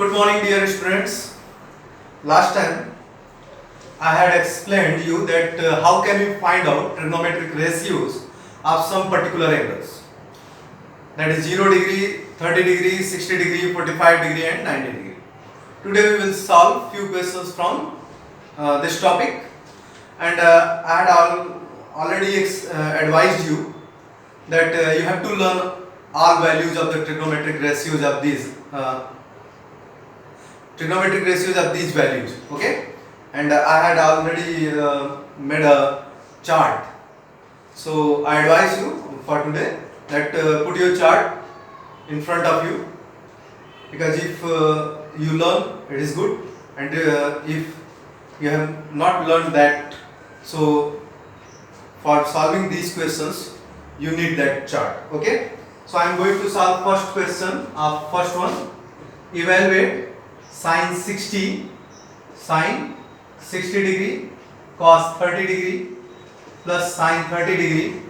Good morning, dear students. Last time I had explained you that how can we find out trigonometric ratios of some particular angles, that is 0 degree, 30 degree, 60 degree, 45 degree and 90 degree. Today we will solve few questions from this topic, and I had already advised you that you have to learn all values of the trigonometric ratios of these values, okay? And I had already made a chart, so I advise you for today that put your chart in front of you, because if you learn, it is good, and if you have not learned that, so for solving these questions you need that chart, okay? So I am going to solve first question of first one. Evaluate sin 60 degree cos 30 degree plus sin 30 degree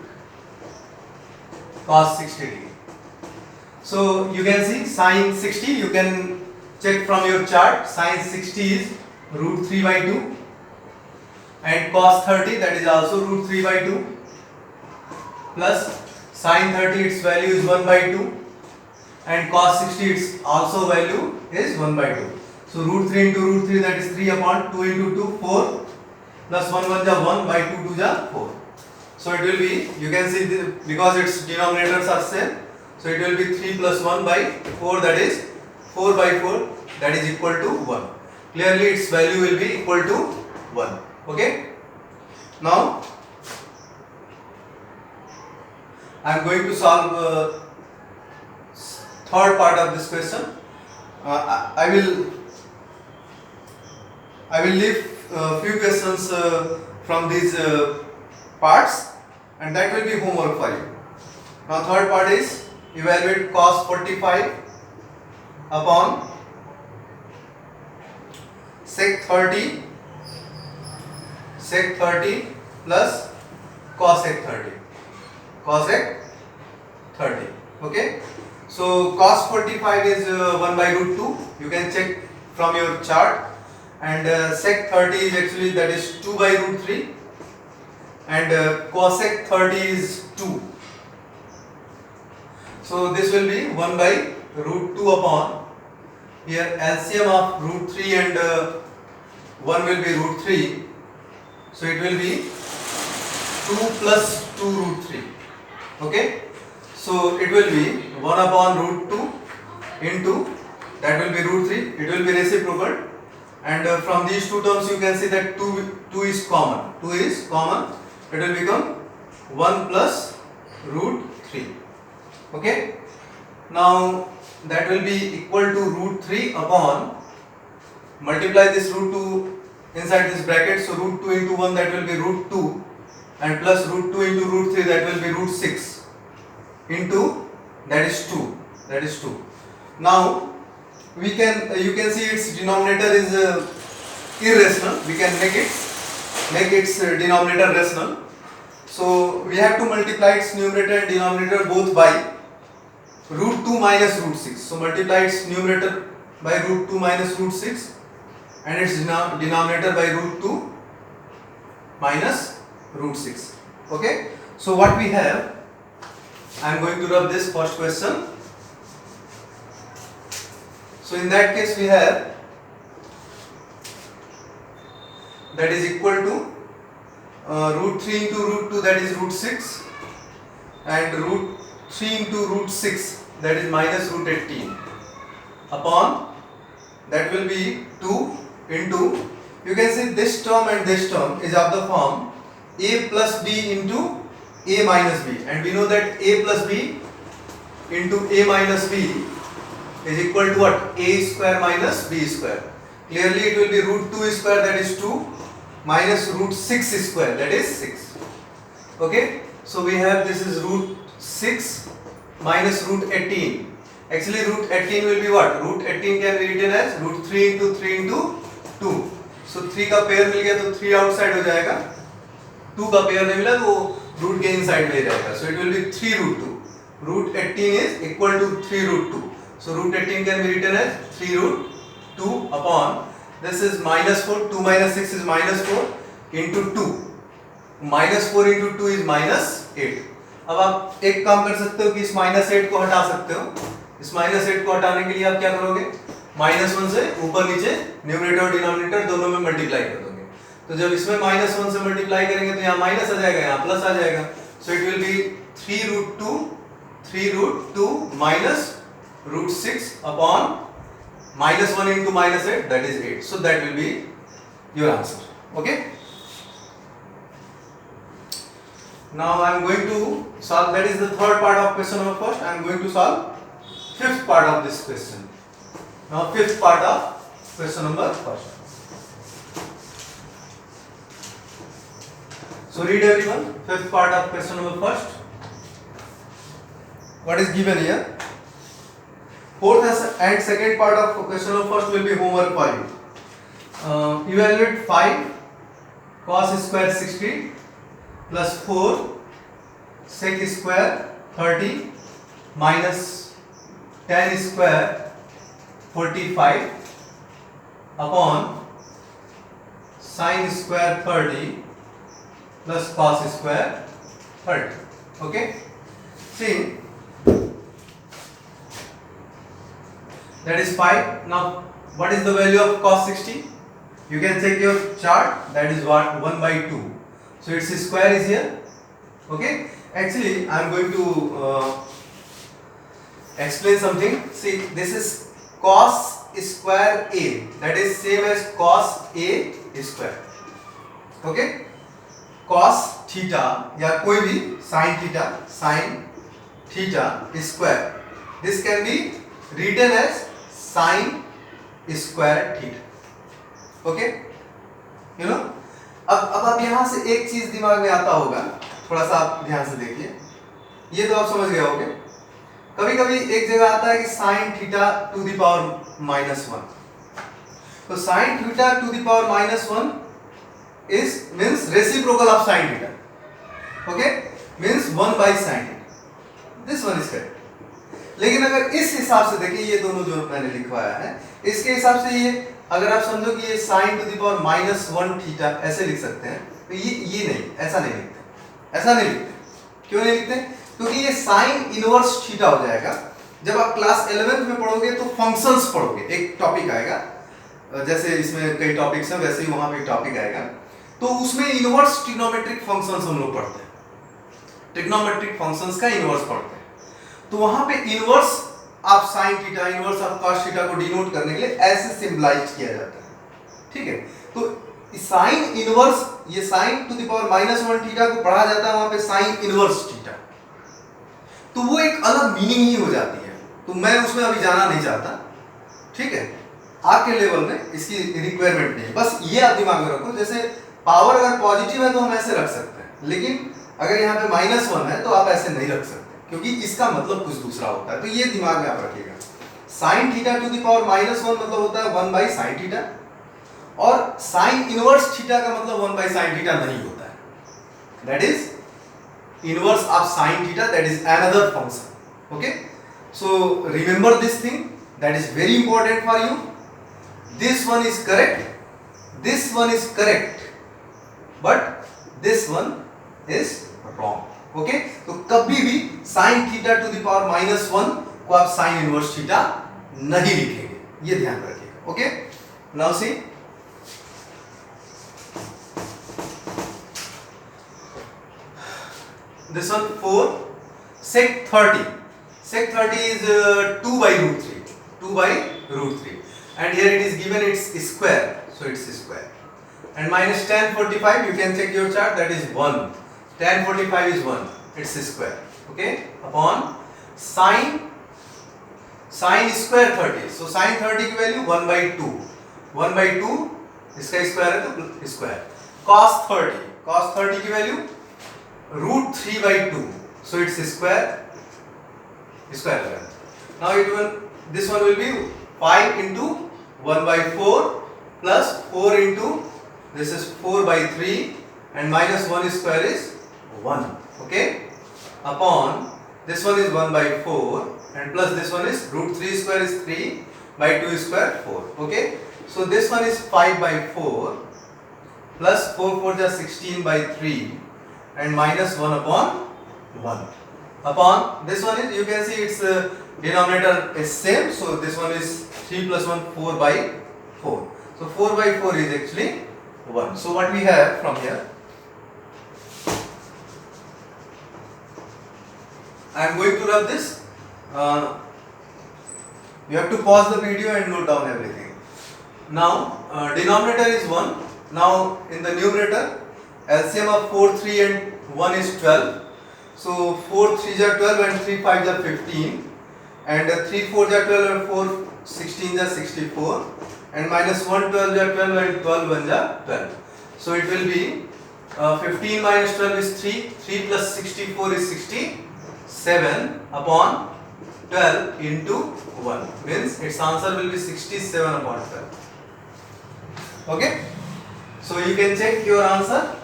cos 60 degree. So you can see sin 60, you can check from your chart. Sin 60 is root 3 by 2, and cos 30, that is also root 3 by 2, plus sin 30, its value is 1 by 2, and cos 60, its also value is 1 by 2. So root 3 into root 3, that is 3 upon 2 into 2, 4, plus 1 1 ja 1 by 2 2 ja 4. So it will be, you can see because its denominators are same, so it will be 3 plus 1 by 4, that is 4 by 4, that is equal to 1. Clearly its value will be equal to 1. Okay. Now I am going to solve third part of this question. I will leave few questions from these parts, and that will be homework for you. Now third part is evaluate cos 45 upon sec 30 plus cosec 30. Okay. So cos 45 is 1 by root 2. You can check from your chart. And sec 30 is actually, that is 2 by root 3, and cosec 30 is 2. So this will be 1 by root 2 upon, here LCM of root 3 and 1 will be root 3, so it will be 2 plus 2 root 3. Okay, so it will be 1 upon root 2 into, that will be root 3, it will be reciprocal. And from these two terms you can see that 2 is common. It will become 1 plus root 3. Okay. Now that will be equal to root 3 upon, multiply this root 2 inside this bracket. So root 2 into 1, that will be root 2, and plus root 2 into root 3, that will be root 6 into, that is 2. Now you can see its denominator is irrational. We can make its denominator rational. So we have to multiply its numerator and denominator both by root 2 minus root 6. So multiply its numerator by root 2 minus root 6 and its denominator by root 2 minus root 6. Okay. So what we have, I am going to rub this first question. So in that case we have, that is equal to root 3 into root 2, that is root 6, and root 3 into root 6, that is minus root 18, upon, that will be 2 into, you can see this term and this term is of the form a plus b into a minus b, and we know that a plus b into a minus b is equal to what? A square minus b square. Clearly it will be root 2 square, that is 2, minus root 6 square, that is 6. Okay. So we have, this is root 6 minus root 18. Actually root 18 will be what? Root 18 can be written as root 3 into 3 into 2. So 3 का pair मिल गया तो 3 outside हो जाएगा, 2 का pair नहीं मिला तो root के इनसाइड ले जाएगा. So it will be 3 root 2. Root 18 is equal to 3 root 2. So root 18 can be written as 3 root 2 upon this is -4, 2 minus 6 is -4 into 2, -4 into 2 is -8। अब आप एक काम कर सकते हो कि इस -8 को हटा सकते हो। इस -8 को हटाने के लिए आप क्या करोगे, -1 से ऊपर नीचे न्यूमरेटर और डिनोमिनेटर दोनों में मल्टीप्लाई कर दोगे। तो जब इसमें -1 से मल्टीप्लाई करेंगे तो यहाँ माइनस आ जाएगा, यहाँ प्लस आ जाएगा। So it will be 3√2 minus √6 upon -1 into -8, that is 8. So that will be your answer. Okay. Now I am going to solve, that is the third part of question number first. I am going to solve fifth part of this question. Now fifth part of question number first. So read everyone, fifth part of question number first. What is given here? Fourth and second part of question number first will be homework for you. Evaluate 5 cos square 60 plus 4 sec square 30 minus tan square 45 upon sin square 30 plus cos square 30. Okay. See, that is 5. Now what is the value of cos 60? You can check your chart, that is what 1/2. So its square is here. Okay. Actually I am going to explain something. See, this is cos square a, that is same as cos a square. Okay. Cos theta या कोई भी sin theta square, this can be written as sin square theta. Okay, you know. अब आप यहाँ से एक चीज दिमाग में आता होगा, थोड़ा सा आप ध्यान से देखिए, ये तो आप समझ गए होंगे। कभी कभी एक जगह आता है कि sin theta two the power -1, तो sin theta two the power -1 is means reciprocal of sin theta. Okay, means 1/sin theta. This one is correct. लेकिन अगर इस हिसाब से देखिए, ये दोनों जो मैंने लिखवाया है, इसके हिसाब से ये अगर आप समझो कि ये sin to the power -1 theta ऐसे लिख सकते हैं, तो ये नहीं, ऐसा नहीं लिखते, ऐसा नहीं लिखते। क्यों नहीं लिखते? क्योंकि ये sin इनवर्स थीटा हो जाएगा। जब आप क्लास 11th में पढ़ोगे तो फंक्शंस पढ़ोगे, एक टॉपिक आएगा, जैसे इसमें कई टॉपिक्स हैं वैसे ही वहां पे टॉपिक आएगा, तो उसमें इनवर्स ट्रिग्नोमेट्रिक फंक्शंस हम लोग पढ़ते हैं, ट्रिग्नोमेट्रिक फंक्शंस का इनवर्स पढ़ते हैं। तो वहां पे inverse of sin theta, inverse of cos theta को डिनोट करने के लिए ऐसे सिंबलाइज किया जाता है। ठीक है, तो sin इनवर्स, ये sin to the power -1 theta को पढ़ा जाता है वहां पे sin इनवर्स थीटा, तो वो एक अलग मीनिंग ही हो जाती है। तो मैं उसमें अभी जाना नहीं चाहता। ठीक है, आपके लेवल में इसकी रिक्वायरमेंट नहीं है, बस ये आप दिमाग में रखो। जैसे पावर अगर पॉजिटिव है तो हम ऐसे रख सकते हैं, लेकिन अगर यहाँ पे -1 है तो आप ऐसे नहीं रख सकते, क्योंकि इसका मतलब कुछ दूसरा होता है। तो ये दिमाग में आप रखिएगा। sin theta two the power -1 मतलब होता है 1/sin थीटा, और sin इनवर्स थीटा का मतलब 1/sin थीटा नहीं होता है। That is inverse of sin theta, that is another function. Okay, so remember this thing, that is very important for you. This one is correct, this one is correct, but this one is wrong. Okay, तो कभी भी sin theta to the power -1 को आप sin inverse theta नहीं लिखेंगे, ये ध्यान रखिएगा। Okay, now see, this one 4 sec 30. Sec 30 is 2/√3, and here it is given its square, so it's square. And minus tan 45, you can check your chart, that is 1. Tan 45 is 1, it's square. Okay, upon sin square 30, so sin 30 की value 1/2 इसका square है तो square. cos 30 की value √3/2, so it's square. Now this one will be 5 into 1/4 plus 4 into this is 4/3, and -1 square is 1. Okay, upon this one is 1/4, and plus this one is √3 square is 3, by 2 square 4. Okay, so this one is 5 by 4 plus 4 4 is 16 by 3 and minus 1 upon 1. Upon this one is, you can see its denominator is same, so this one is 3 plus 1 4 by 4. So 4 by 4 is actually 1. So what we have from here, I am going to rub this. You have to pause the video and note down everything. Now denominator is 1. Now in the numerator, LCM of 4, 3 and 1 is 12. So 4 3s are 12 and 3 5s are 15. And 3 4s are 12 and 4 16s are 64. And minus 1 12 are 12 and 12 1s are 12. So it will be 15 minus 12 is 3. 3 plus 64 is 67 upon 12 into 1. Means its answer will be 67 upon 12. Okay. So you can check your answer.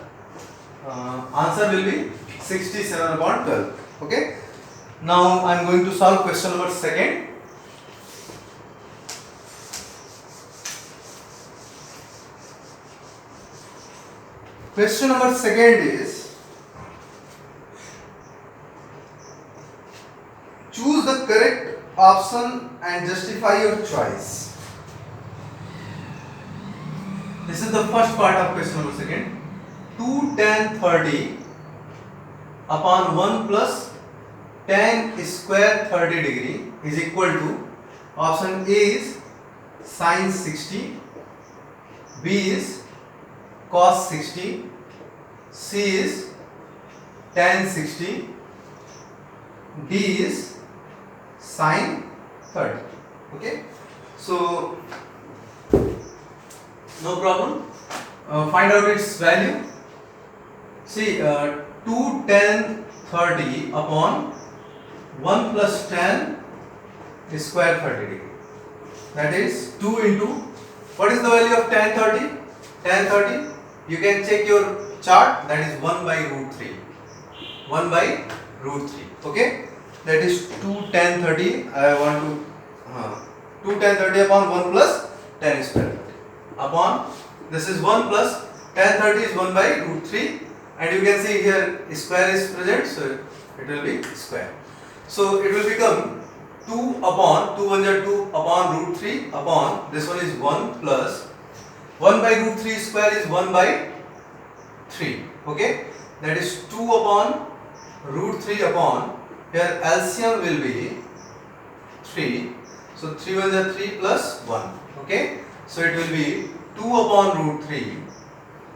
Answer will be 67 upon 12. Okay. Now I am going to solve question number 2. Question number 2 is, choose the correct option and justify your choice. This is the first part of question number 2. 2 tan 30 upon 1 plus tan square 30 degree is equal to, option A is sin 60, B is cos 60, C is tan 60, D is sin 30. Okay, so no problem. Find out its value. See, 2 tan 30 upon 1 plus tan square 30 degree. That is 2 into, what is the value of tan 30? Tan 30, you can check your chart, that is 1 by root 3. 1 by root 3. Okay, that is 2 tan 30. I want to 2 tan 30 upon 1 plus tan square 30 upon, this is 1 plus tan 30 is 1 by root 3, and you can see here square is present, so it will be square. So it will become 2 upon 2 1 are 2 upon root 3 upon, this one is 1 plus 1 by root 3 square is 1 by 3. Okay, that is 2 upon root 3 upon, here LCM will be 3. So 3 1s are 3 plus 1. Okay, so it will be 2 upon root 3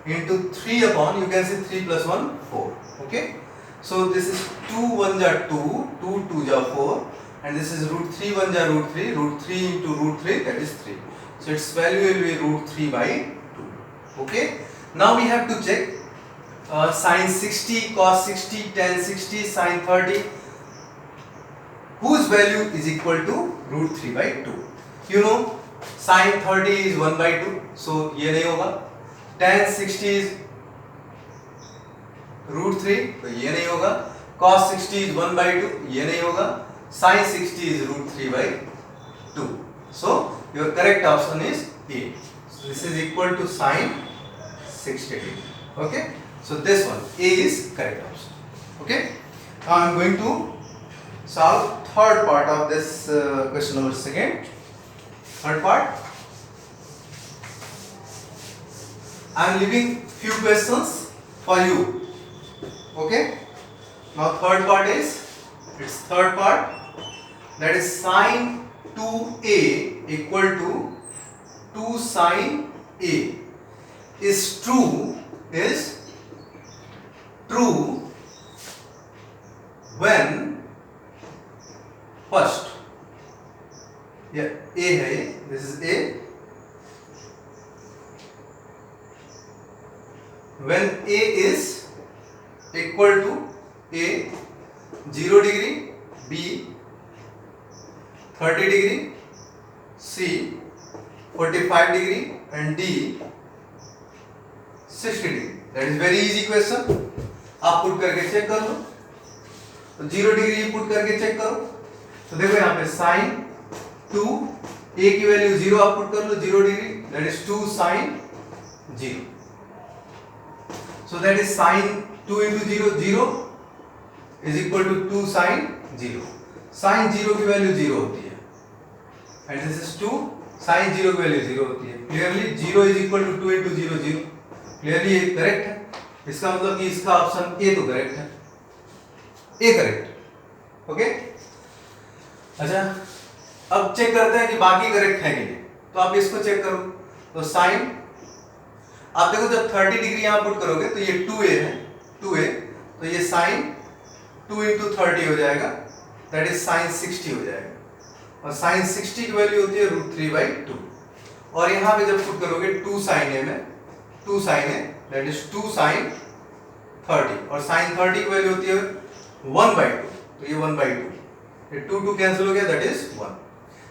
into 3 upon, you can see 3 plus 1 4. Okay, so this is 2 1s are 2, 2 2s are 4, and this is root 3 1s are root 3 into root 3, that is 3. So its value will be root 3 by 2. Okay, now we have to check sin 60, cos 60, tan 60, sin 30, whose value is equal to root 3 by 2. You know, sin 30 is 1 by 2, so ये नहीं होगा. Tan 60 is root 3, तो ये नहीं होगा. Cos 60 is 1 by 2, ये नहीं होगा. Sin 60 is root 3 by 2. So your correct option is A. So this is equal to sin 60 degree. Okay. So this one, A is correct option. Okay. Now I am going to solve third part of this question number 2. Third part. I am leaving few questions for you. Okay. Now third part is, its third part, that is sin 2A equal to 2 sin A is true when, first, yeah, A है, this is A, when A is equal to A 0 degree, B 30 degree, C 45 degree, and D 60 degree. That is very easy question. आप put करके check कर लो. तो 0 degree put करके check करो. तो देखो यहाँ पे sin 2 a की वैल्यू 0 आप पुट कर लो, 0 degree, that is 2 sin 0. So that is sin 2 into 0, 0 is equal to 2 sin 0. Sin 0 की वैल्यू 0 होती है, and this is 2 sin 0 की वैल्यू 0 होती है. Clearly 0 is equal to 2 into 0, 0. Clearly ये करेक्ट है. इसका मतलब कि इसका ऑप्शन ए तो करेक्ट है, ए करेक्ट. ओके, अच्छा अब चेक करते हैं कि बाकी करेक्ट है कि नहीं. तो आप इसको चेक करो. तो साइन, आप देखो जब 30 डिग्री यहां पुट करोगे तो ये 2a है, 2a, तो ये साइन 2 into 30 हो जाएगा, दैट इज साइन 60 हो जाएगा. और साइन 60 की वैल्यू होती है √3/2. और यहां पे जब पुट करोगे 2 sin a में 2 sin a, that is 2 sin 30. और साइन 30 की वैल्यू होती है 1/2, तो ये 1/2, ये 2 कैंसिल हो गया, दैट इज 1.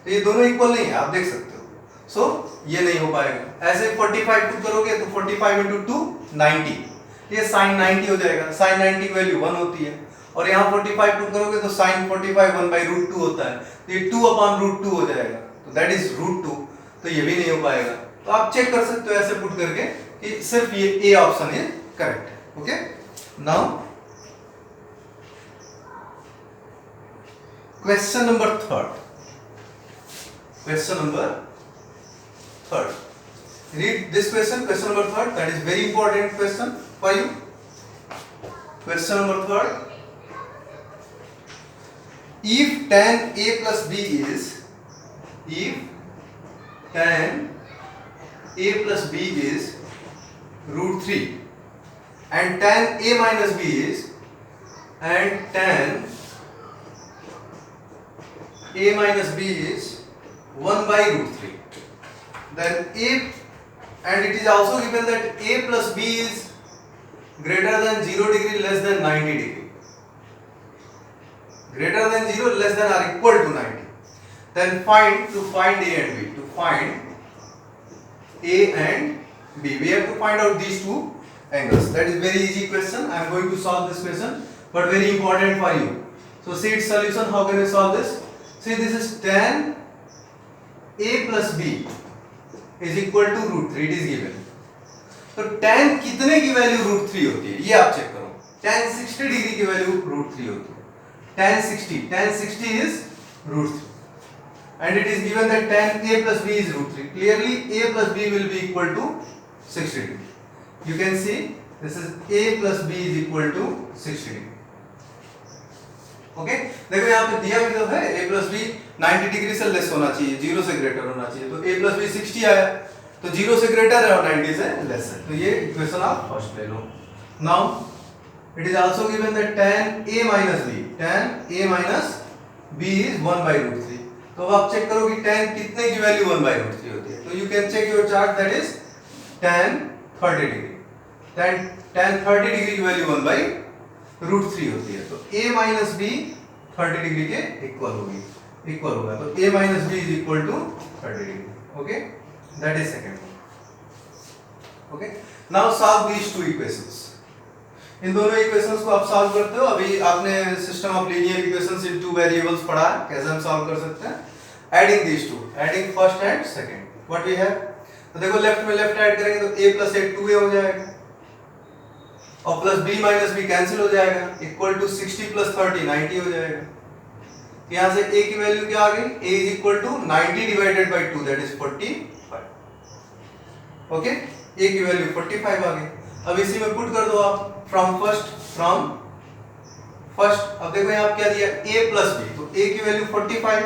तो ये दोनों इक्वल नहीं है, आप देख सकते हो. सो ये नहीं हो पाएगा. ऐसे 45 पुट करोगे तो 45 into 2 90, ये sin 90 हो जाएगा. sin 90 की वैल्यू 1 होती है. और यहाँ 45 पुट करोगे तो sin 45 1/√2 होता है, तो ये 2/√2 हो जाएगा, तो दैट इज √2. तो ये भी नहीं हो पाएगा. तो आप चेक कर सकते हो ऐसे पुट करके कि सिर्फ ये ए ऑप्शन इज करेक्ट है. Okay, now question number 3. Question number 3. Read this question, question number 3. That is very important question for you. Question number 3. If tan a plus b is, if tan a plus b is √3 and tan a minus b is, and tan a minus b is 1/√3, then a, and it is also given that a plus b is greater than 0 degree less than 90 degree, greater than 0 less than or equal to 90, then find a and b, to find a and b, we have to find out these two angles. That is very easy question. I am going to solve this question, but very important for you. So see its solution. How can we solve this? See, this is tan a plus b is equal to √3, it is given. तो tan कितने की value √3 होती है ये आप check करो. tan 60 degree की value √3 होती है. tan 60 is √3, and it is given that tan a plus b is √3. Clearly a plus b will be equal to 60 degree. You can see this is a plus b is equal to 60 degree. Okay, देखो यहाँ पे दिया भी तो है a plus B 90 degree से less होना चाहिए, 0 से ग्रेटर होना चाहिए. तो a प्लस बी 60 आया, तो 0 से ग्रेटर है और 90 से लेस है. तो ये इक्वेशन आप फर्स्ट ले लो. Now it is also given that tan a minus b is 1/√3. तो अब आप चेक करो कि tan कितने की वैल्यू 1/√3 होती है. तो you can check your chart, that is tan 30 degree. tan 30 degree की वैल्यू 1/√3 होती है. तो a minus b 30 डिग्री के इक्वल होगी, इक्वल होगा. तो a minus b is equal to 30 degree. Okay, that is second. Okay, now solve these two equations. इन दोनों इक्वेशंस को आप सॉल्व करते हो. अभी आपने system of linear equations in two variables पढ़ा है, कैसे हम सॉल्व कर सकते हैं. Adding these two, adding first and second. What we have, तो देखो लेफ्ट में लेफ्ट ऐड करेंगे तो a plus a 2a हो जाएगा, और plus b minus b cancel हो जाएगा, इक्वल टू 60 प्लस 30 90 हो जाएगा. यहां से a की वैल्यू क्या आ गई, a is equal to 90 divided by 2, that is 45. Okay, a की वैल्यू 45 आ गई. अब इसी में पुट कर दो आप फ्रॉम फर्स्ट. अब देखो यहां क्या दिया, a प्लस b, तो a की value 45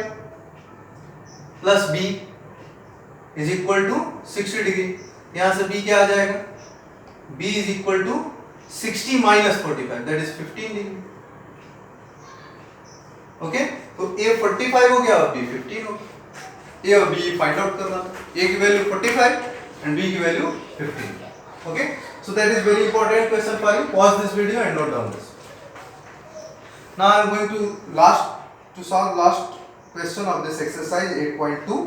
plus b is equal to 60 degree. यहां से b क्या आ जाएगा, b is equal to 60 minus 45, that is 15 degree. Okay, तो a 45 हो गया और b 15 हो गया. a और b फाइंड आउट करना. a की वैल्यू 45 and b की value 15. Okay, so that is very important question for you. Pause this video and note down this. Now I am going to solve last question of this exercise 8.2.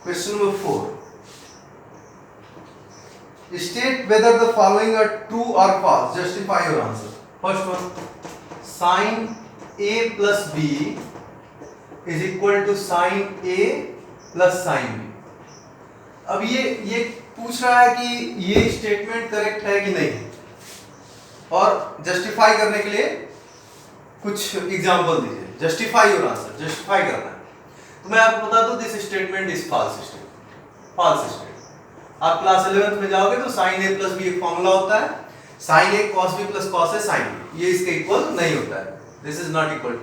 Question number 4. State whether the following are true or false. Justify your answer. First one, sin A plus B is equal to sin A plus sin B. अब ये पूछ रहा है कि ये statement correct है कि नहीं, और जस्टिफाई करने के लिए कुछ एग्जांपल दीजिए. जस्टिफाई योर आंसर, जस्टिफाई करना है. तो मैं आपको बता दूं, this statement is false statement. False statement. आप क्लास 11th में जाओगे तो sin a प्लस बी एक फॉर्मूला होता है, sin a cos b plus cos a sin b, ये इसके इक्वल नहीं होता है. This is not equal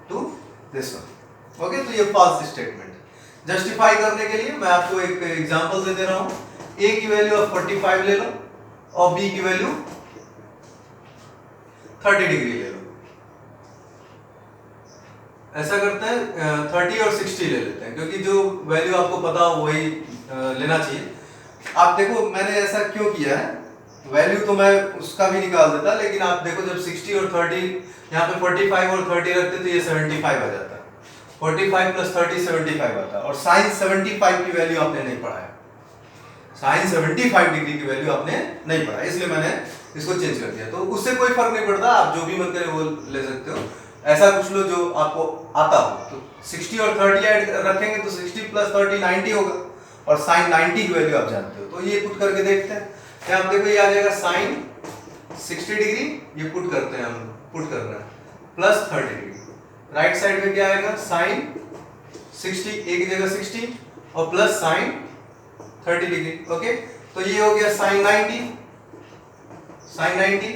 to this one. Okay, तो ये फॉल्स स्टेटमेंट. जस्टिफाई करने के लिए मैं आपको एक एग्जांपल दे रहा हूं. a की वैल्यू आप 45 ले लो और b की वैल्यू 30 डिग्री ले लो. ऐसा करते हैं 30 और 60 ले लेते हैं, क्योंकि जो वैल्यू आपको पता हो वही लेना चाहिए. आप देखो मैंने ऐसा क्यों किया है, वैल्यू तो मैं उसका भी निकाल देता, लेकिन आप देखो जब 60 और 30 यहाँ पे 45 और 30 रखते तो ये 75 आ जाता. 45 प्लस 30 75 आता. और साइन 75 की वैल्यू आपने नहीं पढ़ा है. साइन 75 डिग्री की वैल्यू आपने नहीं पढ़ा, इसलिए मैंने इसको चेंज कर दिया. तो उससे कोई फर्क नहीं पड़ता, आप जो भी मन करे वो ले सकते हो. ऐसा कुछ लो जो आपको आता हो. तो 60 और 30 ऐड रखेंगे तो 60 प्लस 30 90 होगा, और साइन 90 की वैल्यू आप जानते हो. तो ये पुट करके देखते हैं. यहाँ आप देखो ये आ जाएगा साइन 60 डिग्री, ये पुट करते हैं, हम पुट कर रहे हैं, प्लस 30 डिग्री. राइट साइड में क्या आएगा, साइन 60 एक जगह 60 और प्लस साइन 30 डिग्री. ओके, तो ये हो गया साइन 90, साइन 90,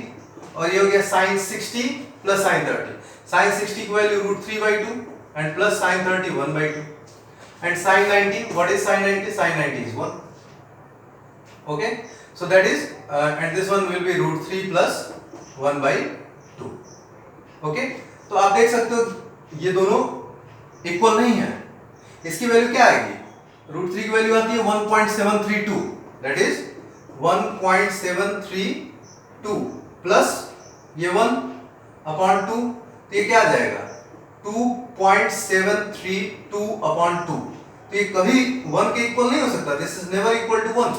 और ये हो गया साइन 60 प्लस साइन 30. साइन 60 की value √3/2 and plus sign 30 1/2. And sin 90, what is sin 90? Sin 90 is 1. Okay, so that is and this one will be √3 plus 1/2. Okay, तो आप देख सकते हो ये दोनों इक्वल नहीं है. इसकी वैल्यू क्या आएगी, √3 की वैल्यू आती है 1.732, that is 1.732 प्लस ये 1/2, तो ये क्या आ जाएगा 2.732/2. तो ये कभी 1 के इक्वल नहीं हो सकता. This is never equal to 1.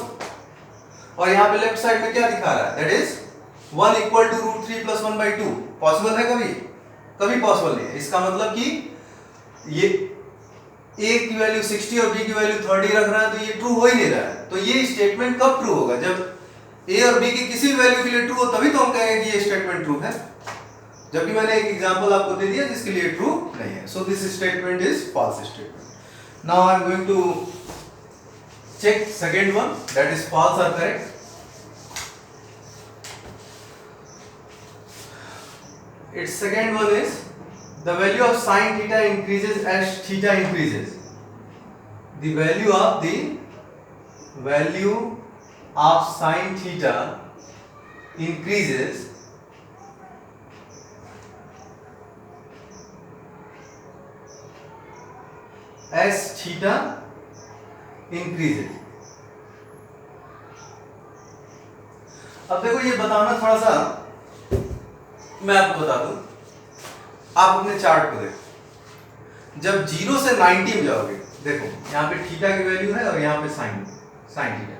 और यहाँ पे लेफ्ट साइड में क्या दिखा रहा है, that is 1 equal to √3 plus 1/2. Possible है कभी? कभी पॉसिबल नहीं है. इसका मतलब कि ये a की वैल्यू 60 और b की वैल्यू 30 रख रहा है, तो ये ट्रू हो ही नहीं रहा है. तो ये स्टेटमेंट कब ट्रू होगा, जब a और b की किसी भी वैल्यू के लिए ट्रू हो, तभी तो हम कहेंगे कि ये स्टेटमेंट ट्रू है. जबकि मैंने एक एग्जांपल आपको दे दिया जिसके लिए ट्रू नहीं है. So this statement is false statement. Now I am going to check second one, that is false और correct. Its second one is the value of sin theta increases as theta increases. The value of sin theta increases as theta increases. अब देखो ये बताना थोड़ा सा, मैं आपको बता दूं. आप अपने चार्ट को देखो, जब 0 से 90 में जाओगे, देखो यहाँ पे थीटा की वैल्यू है और यहाँ पे साइन थीटा.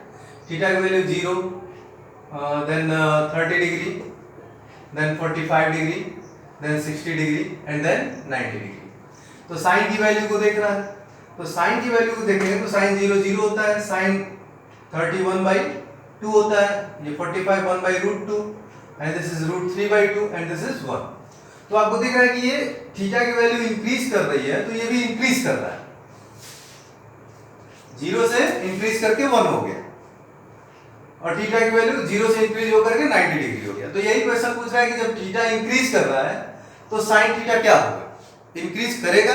थीटा की value 0, then 30 degree, then 45 degree, then 60 degree and then 90 degree. तो साइन की वैल्यू को देखना है. तो साइन की वैल्यू को देखेंगे तो साइन 0 0 होता है, साइन 30 1/2 होता है, ये 45 1/√2 and this is √3/2 and this is 1. तो आपको दिख रहा है कि ये थीटा की वैल्यू इंक्रीज कर रही है, तो ये भी इंक्रीज कर रहा है. 0 से इंक्रीज करके 1 हो गया, और थीटा की वैल्यू 0 से इंक्रीज होकर के 90 डिग्री हो गया. तो यही क्वेश्चन पूछ रहा है कि जब थीटा इंक्रीज कर रहा है तो साइन थीटा क्या होगा, इंक्रीज करेगा.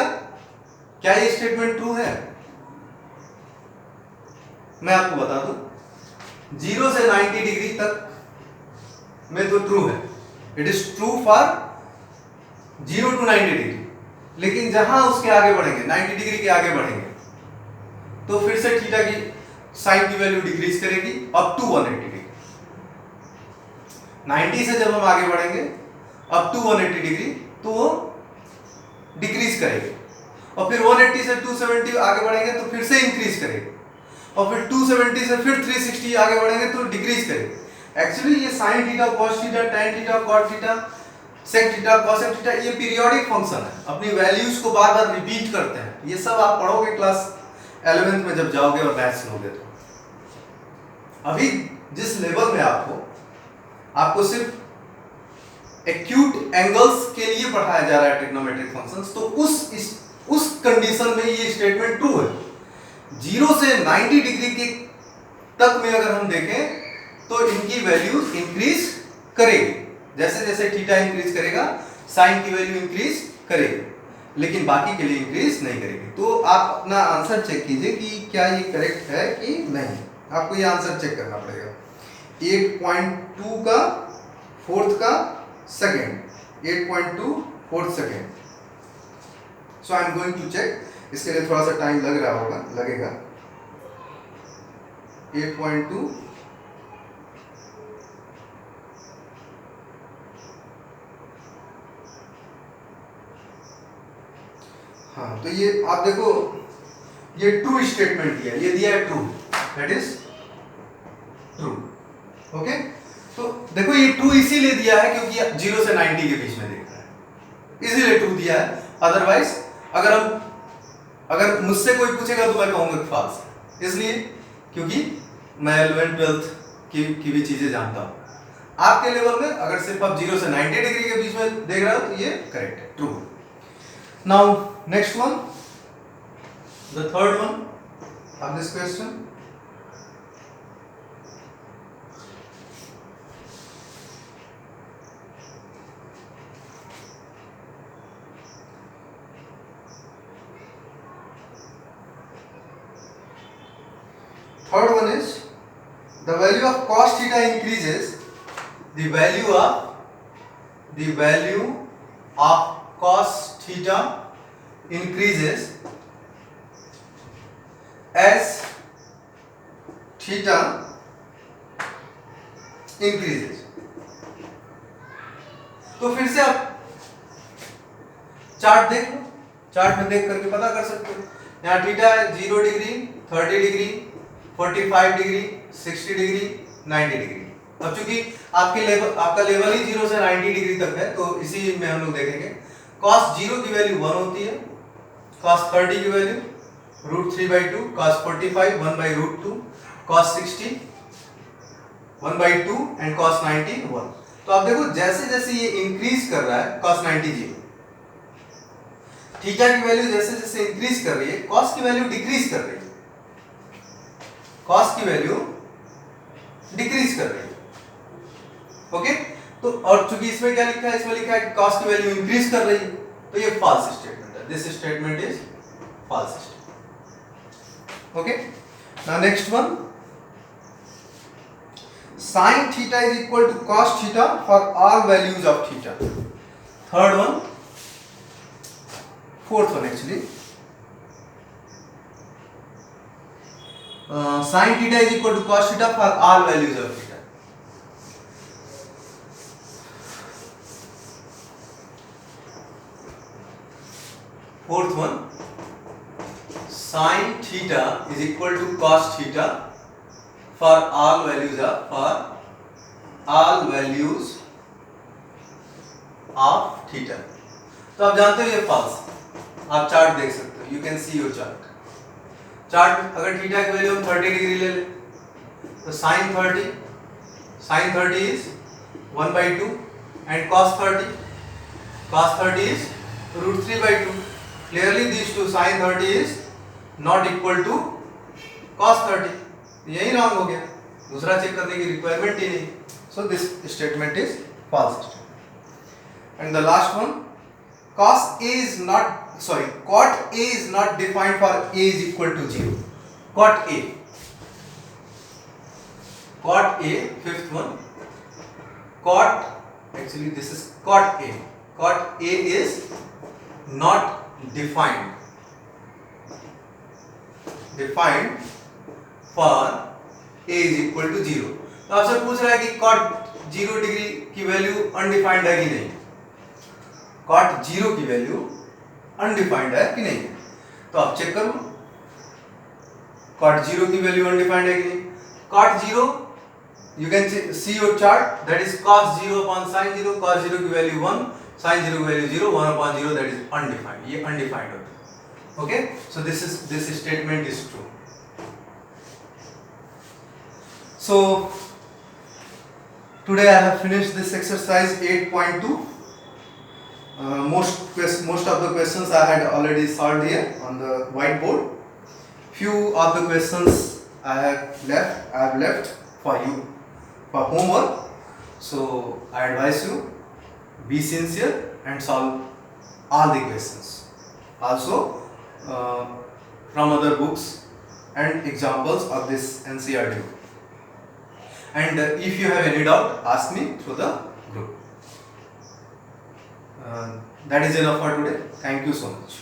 क्या ये स्टेटमेंट ट्रू है? मैं आपको बता दूं, 0 से 90 डिग्री तक में तो ट्रू है. It is true for 0 to 90 degree. लेकिन जहां उसके आगे बढ़ेंगे, 90 डिग्री के आगे बढ़ेंगे, तो फिर से थीटा की साइन की वैल्यू डिक्रीज करेगी अप टू 180 डिग्री. 90 से जब हम आगे बढ़ेंगे अप टू 180 डिग्री, तो वो डिक्रीज करेगी, और फिर 180 से 270 आगे बढ़ेंगे तो फिर से इंक्रीज करेगी. और फिर 270 से फिर 360 आगे बढ़ेंगे तो डिक्रीज करेंगे। एक्चुअली ये sine theta, cos theta, tan theta, cot theta, sec theta, cosec theta ये पीरियोडिक फंक्शन है, अपनी वैल्यूज को बार बार रिपीट करते हैं। ये सब आप पढ़ोगे क्लास 11th में जब जाओगे और मैथ्स लोगे तो। अभी जिस लेवल में आपको सिर्फ एक्यूट एंगल्स के लिए पढ़ाया जा रहा है ट्रिग्नोमेट्रिक फंक्शंस, तो उस कंडीशन में ये स्टेटमेंट ट्रू है। 0 से 90 डिग्री के तक में अगर हम देखें तो इनकी वैल्यू इंक्रीज करेगी, जैसे जैसे थीटा इंक्रीज करेगा साइन की वैल्यू इंक्रीज करेगी, लेकिन बाकी के लिए इंक्रीज नहीं करेगी। तो आप अपना आंसर चेक कीजिए कि क्या ये करेक्ट है कि नहीं। आपको ये आंसर चेक करना पड़ेगा। 8.2 का फोर्थ का second, 8.2 fourth second. So I am going to check, इसके लिए थोड़ा सा टाइम लगेगा। 8.2 हाँ, तो ये आप देखो ये ट्रू स्टेटमेंट दिया, ये दिया है true, that is true. Okay, तो देखो ये ट्रू इसीलिए दिया है क्योंकि 0 से 90 के बीच में देख रहा है, इसीलिए ट्रू दिया है। अदरवाइज अगर मुझसे कोई पूछेगा तो मैं कहूंगा फॉल्स, इसलिए क्योंकि मैं 11th 12th की भी चीजें जानता हूं। आपके लेवल में अगर सिर्फ आप 0 से 90 डिग्री के बीच में देख रहे हो तो ये करेक्ट है, true. Now next one, the third one of this question. Third one is the value of cos theta increases. The value of cos theta increases as theta increases. तो फिर से आप चार्ट देख लो, चार्ट में देख करके पता कर सकते हो। यहाँ थीटा है 0 degree, 30 degree, 45 degree, 60 degree, 90 degree. अब चूंकि आपका लेवल ही 0 से 90 डिग्री तक है तो इसी में हम लोग देखेंगे। cos 0 की वैल्यू 1 होती है, cos 30 की value √3/2, cos 45 1/√2, cos 60 1/2 and cos 90 1। तो आप देखो जैसे जैसे ये इंक्रीज कर रहा है cos 90 0, थीटा की वैल्यू जैसे जैसे इंक्रीज कर रही है cos की वैल्यू डिक्रीज कर रही है, cos की वैल्यू डिक्रीज कर रही है। ओके, तो और चूंकि इसमें क्या लिखा है, इसमें लिखा है cos की वैल्यू इंक्रीज कर रही है, तो ये फॉल्स स्टेटमेंट है। This statement is false statement. Okay, now next one, sin theta is equal to cos theta for all values of theta. Third one, fourth one actually, sin theta is equal to cos theta for all values of theta. Fourth one, sin theta is equal to cos theta for all values of theta. तो आप जानते हो ये false, आप chart देख सकते हो, you can see your chart. अगर थीटा की वैल्यू हम 30 डिग्री ले ले तो sin 30 is 1/2 and cos 30 is √3/2. Clearly these two, sin 30 is not equal to cos 30. यही रॉन्ग हो गया, दूसरा चेक करने की रिक्वायरमेंट ही नहीं। So this statement is false. And the last one, cot A is not defined for A is equal to 0. Cot A, fifth one, actually this is cot A. Cot A is not defined for A is equal to 0. तो आपसे पूछ रहा है कि cot 0 degree की value undefined है कि नहीं, cot 0 की वैल्यू अनडिफाइंड है कि नहीं। तो आप चेक करो, cot 0 की वैल्यू अनडिफाइंड है कि नहीं? cot 0 you can see your chart, that is cos 0 upon sin 0, cos 0 की वैल्यू 1, sin 0 की value 0, 1 upon 0, that is undefined. ये undefined होता है. Okay, so this statement is true. So today I have finished this exercise 8.2. Most of the questions I had already solved here on the whiteboard. Few of the questions I have left for you for homework. So I advise you, be sincere and solve all the questions. Also from other books and examples of this NCERT. And if you have any doubt, ask me through the group. That is enough for today. Thank you so much.